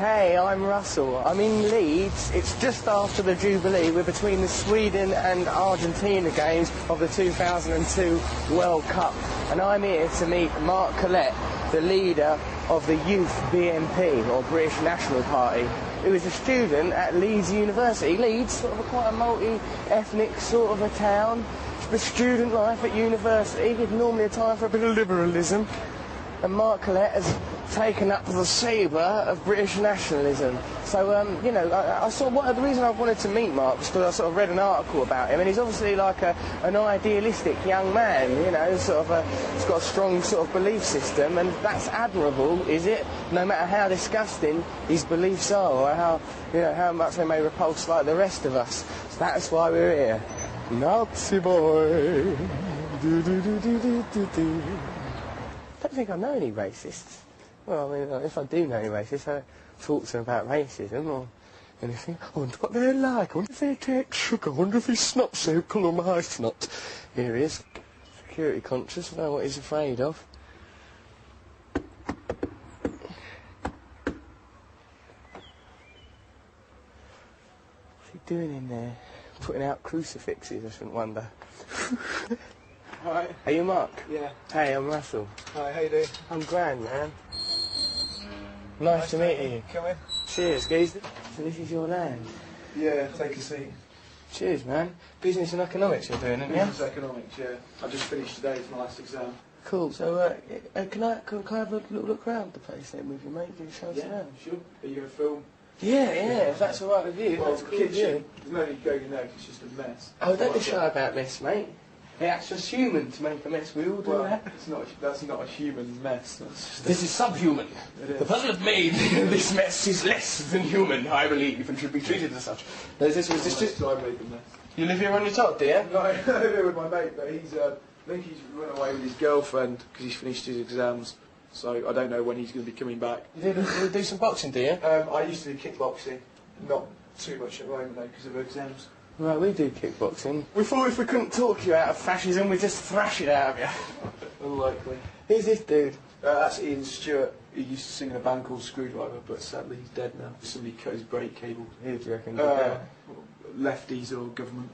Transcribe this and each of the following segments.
Hey, I'm Russell. I'm in Leeds. It's just after the Jubilee. We're between the Sweden and Argentina games of the 2002 World Cup. And I'm here to meet Mark Collet, the leader of the Youth BNP, or British National Party, who is a student at Leeds University. Leeds, sort of quite a multi-ethnic sort of a town. The student life at university is normally a time for a bit of liberalism. And Mark Collet has taken up the sabre of British nationalism. So, you know, I saw the reason I wanted to meet Mark was because I sort of read an article about him, and he's obviously like an idealistic young man, you know, sort of he's got a strong sort of belief system, and that's admirable, is it? No matter how disgusting his beliefs are, or how, you know, how much they may repulse like the rest of us. So that's why we're here. Naziboy. Do do do do do do do. I don't think I know any racists. Well, I mean, if I do know any racists, I talk to them about racism or anything. I wonder what they're like. I wonder if they take sugar. I wonder if his snot's so colour my snot. Here he is. Security conscious. I don't know what he's afraid of. What's he doing in there? Putting out crucifixes, I shouldn't wonder. Hi. Are you Mark? Yeah. Hey, I'm Russell. Hi, how you doing? I'm grand, man. Nice to meet you. Come in. Cheers, geezer. So this is your land? Yeah, take a seat. Cheers, man. Business and economics you're doing, aren't you? Business economics, yeah. I just finished today, it's my last exam. Cool. So, can I have a little look around the place then with you, mate? Can you show us around? Sure. Are you going to film? Yeah, if that's all right with you. Well, that's the cool, kitchen, there's no need going in there, it's just a mess. Oh, don't be shy about this, mate. Yeah, it's just human to make a mess. We all do that. That's not a human mess. That's just this is subhuman. The person that made this mess is less than human, I believe, and should be treated as such. So I made the mess. You live here on your top, do you? No, I live here with my mate, but he's, I think he's run away with his girlfriend because he's finished his exams. So I don't know when he's going to be coming back. You do some boxing, do you? I used to do kickboxing, not too much at the moment though because of exams. Right, we do kickboxing. We thought if we couldn't talk you out of fascism, we'd just thrash it out of you. Unlikely. Who's this dude? That's Ian Stewart. He used to sing in a band called Screwdriver, but sadly he's dead now. Somebody cut his brake cable. Who do you reckon? Lefties or government,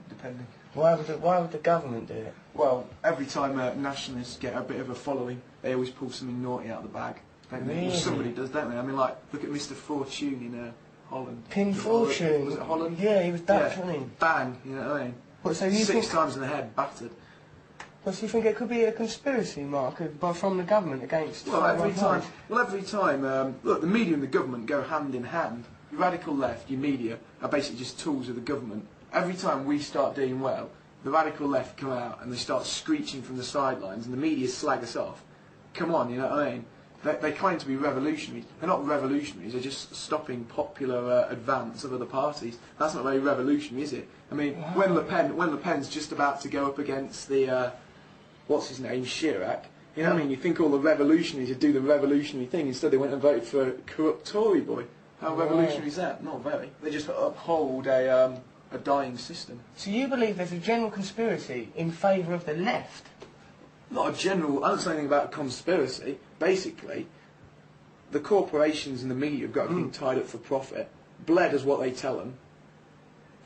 depending. Why would the government do it? Well, every time nationalists get a bit of a following, they always pull something naughty out of the bag. Really? Well, somebody does, don't they? I mean, like, look at Mr. Fortune in Holland. Pin Fortune? Was it Holland? Yeah, he was Dutch, wasn't he? Bang, you know what I mean? What, so you 6 times in the head, battered. Well, so you think it could be a conspiracy, Mark, from the government against... Well, every time, look, the media and the government go hand in hand. Your radical left, your media, are basically just tools of the government. Every time we start doing well, the radical left come out and they start screeching from the sidelines and the media slag us off. Come on, you know what I mean? They claim to be revolutionaries. They're not revolutionaries, they're just stopping popular advance of other parties. That's not very revolutionary, is it? I mean, when Le Pen's just about to go up against the, what's his name, Chirac, you know what I mean? You think all the revolutionaries would do the revolutionary thing, instead they went and voted for a corrupt Tory boy. How revolutionary is that? Not very. They just uphold a dying system. So you believe there's a general conspiracy in favour of the left? Not a general, I don't say anything about a conspiracy. Basically, the corporations and the media have got everything tied up for profit. Blair does what they tell him,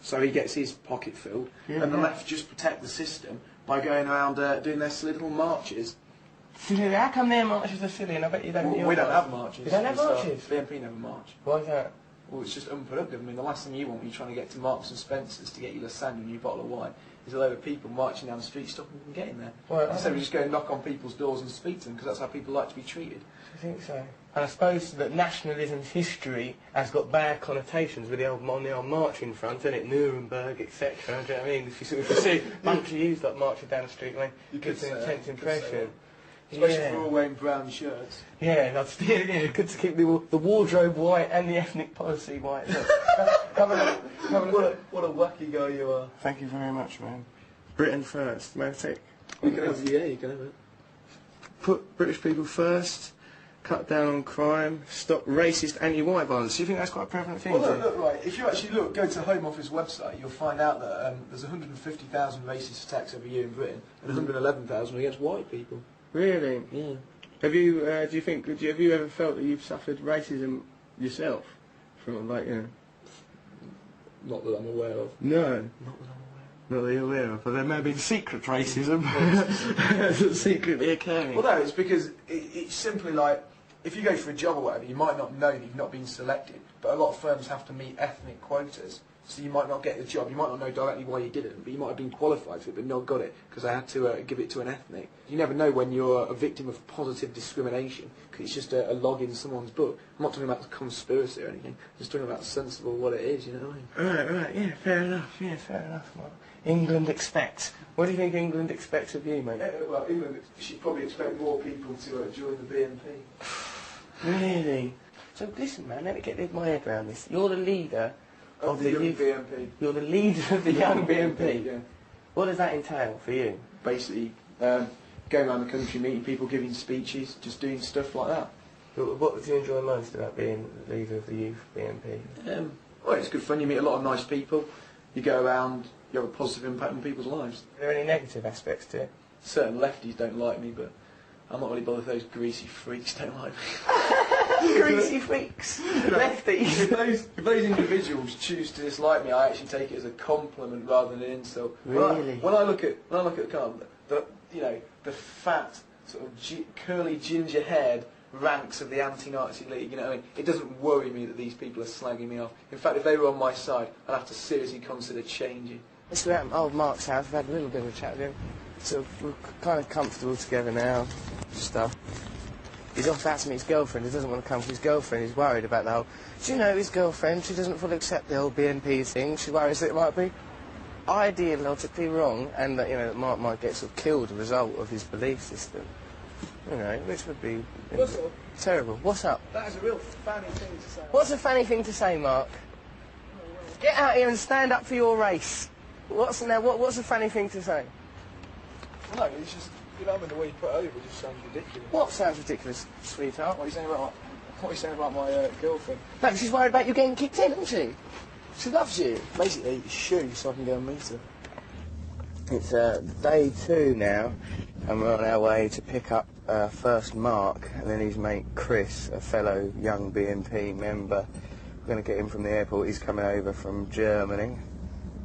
so he gets his pocket filled, and the left just protect the system by going around doing their silly little marches. Silly? How come their marches are silly and I bet you don't... Well, we don't have marches. You don't have marches? BNP never march. Why is that? Well, it's just unproductive. I mean, the last thing you want when you're trying to get to Marks and Spencer's to get your lasagna and your bottle of wine is a load of people marching down the street stopping you from getting there. Well, instead we just go and knock on people's doors and speak to them because that's how people like to be treated. I think so. And I suppose that nationalism's history has got bad connotations with the old marching front, isn't it? Nuremberg, etc. Do you know what I mean? If you see a bunch of youths like marching down the street, I mean, it gives an intense impression. Especially if we're all wearing brown shirts. Yeah, that's good to keep the wardrobe white and the ethnic policy white. What a wacky guy you are. Thank you very much, man. Britain first. May I take? You can have it. Put British people first. Cut down on crime. Stop racist anti-white violence. Do you think that's quite a prevalent thing? Well, look, right. If you actually go to the Home Office website, you'll find out that there's 150,000 racist attacks every year in Britain, and 111,000 against white people. Really? Yeah. Have you? Have you ever felt that you've suffered racism Yourself? From like, you know... Not that I'm aware of. No. Not that you're aware of, but there may have been secret racism that's secretly occurring. Well, no, it's because it's simply like, if you go for a job or whatever, you might not know that you've not been selected, but a lot of firms have to meet ethnic quotas, so you might not get the job. You might not know directly why you didn't, but you might have been qualified for it, but not got it, because they had to give it to an ethnic. You never know when you're a victim of positive discrimination, because it's just a log in someone's book. I'm not talking about conspiracy or anything, I'm just talking about sensible what it is, you know what I mean? Right, yeah, fair enough, Mark. England expects. What do you think England expects of you, mate? Well, England should probably expect more people to join the BNP. Really? So listen, man, let me get my head around this. You're the leader of the young youth BNP. You're the leader of the young BNP. Yeah. What does that entail for you? Basically, going around the country, meeting people, giving speeches, just doing stuff like that. What do you enjoy most about being the leader of the youth BNP? Well, it's good fun. You meet a lot of nice people. You go around. You have a positive impact on people's lives. Are there any negative aspects to it? Certain lefties don't like me, but I'm not really bothered if those greasy freaks don't like me. Greasy freaks? Lefties? If those individuals choose to dislike me, I actually take it as a compliment rather than an insult. Really? When I look at the fat, sort of curly, ginger-haired ranks of the anti-Nazi League, you know what I mean? It doesn't worry me that these people are slagging me off. In fact, if they were on my side, I'd have to seriously consider changing. Let's go out at old Mark's house. We've had a little bit of a chat with him. So we're kind of comfortable together now. Stuff. He's off out to meet his girlfriend. He doesn't want to come for his girlfriend. He's worried about the whole... Do you know his girlfriend? She doesn't fully accept the whole BNP thing. She worries that it might be ideologically wrong and that, you know, that Mark might get sort of killed as a result of his belief system. You know, which would be terrible. What's up? That is a real funny thing to say. What's a funny thing to say, Mark? Get out here and stand up for your race. What's a funny thing to say? No, it's just, you know, the way you put it over just sounds ridiculous. What sounds ridiculous, sweetheart? What are you saying about my girlfriend? No, she's worried about you getting kicked in, isn't she? She loves you. Basically, shoo, so I can go and meet her. It's day 2 now, and we're on our way to pick up first Mark and then his mate Chris, a fellow young BNP member. We're going to get him from the airport. He's coming over from Germany.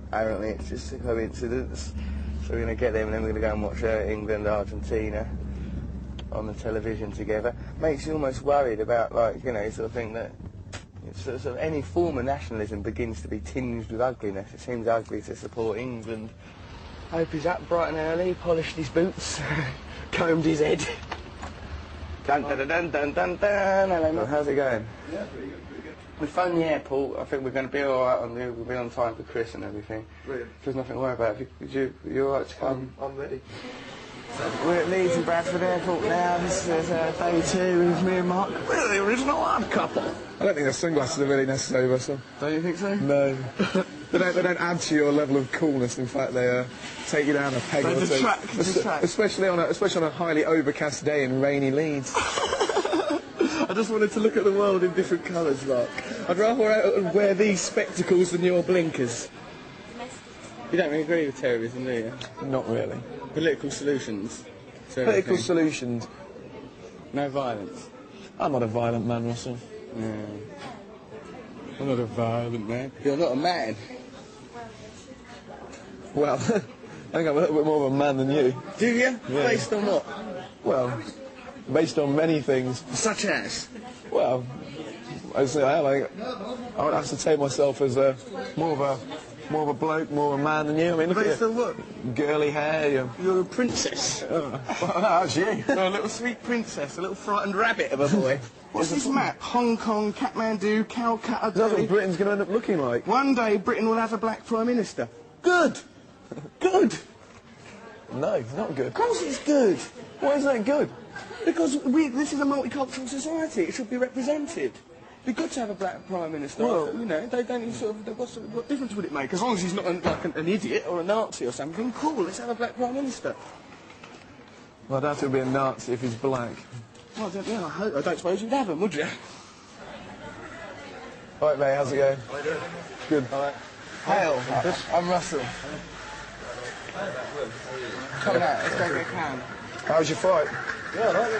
Apparently it's just a coincidence. So we're going to get them and then we're going to go and watch England-Argentina on the television together. Makes you almost worried about, like, you know, sort of thing that sort of any form of nationalism begins to be tinged with ugliness. It seems ugly to support England. Hope he's up bright and early, polished his boots, combed his head. Dun dun dun dun dun dun dun. Hello, how's it going? Yeah, pretty good. We phoned the airport. I think we're going to be all right. We'll be on time for Chris and everything. Brilliant. There's nothing to worry about. You're all right to come? I'm ready. We're at Leeds and Bradford Airport now. This is day 2 with me and Mark. We're the original odd couple. I don't think the sunglasses are really necessary, Russell. Don't you think so? No. They don't add to your level of coolness. In fact, they take you down a peg or two. Detract. Especially on a highly overcast day in rainy Leeds. I just wanted to look at the world in different colours, Mark. I'd rather wear these spectacles than your blinkers. You don't really agree with terrorism, do you? Not really. Political solutions. Political solutions. No violence. I'm not a violent man, Russell. No. I'm not a violent man. You're not a man. Well, I think I'm a little bit more of a man than you. Do you? Yeah. Based on what? Well, based on many things. Such as? Well, I would have to take myself as more of a bloke, more of a man than you. I mean, look Based at on what? girly hair. You're a princess. Well, that's you. You're a little sweet princess, a little frightened rabbit of a boy. What's this map? Hong Kong, Kathmandu, Calcutta, That's what Delhi. Britain's going to end up looking like. One day Britain will have a black Prime Minister. Good! Good! No, it's not good. Of course it's good! Why is that good? Because this is a multicultural society. It should be represented. It'd be good to have a black Prime Minister. Well, you know, they don't sort of... What difference would it make? As long as he's not an idiot or a Nazi or something, cool, let's have a black Prime Minister. Well, I'd have to be a Nazi if he's black. Well, I don't suppose you'd have him, would you? Right, mate, how's it going? How you doing? Good. All right. Hail, I'm Russell. Come out, let's go get a can. How's your fight? Yeah, all right.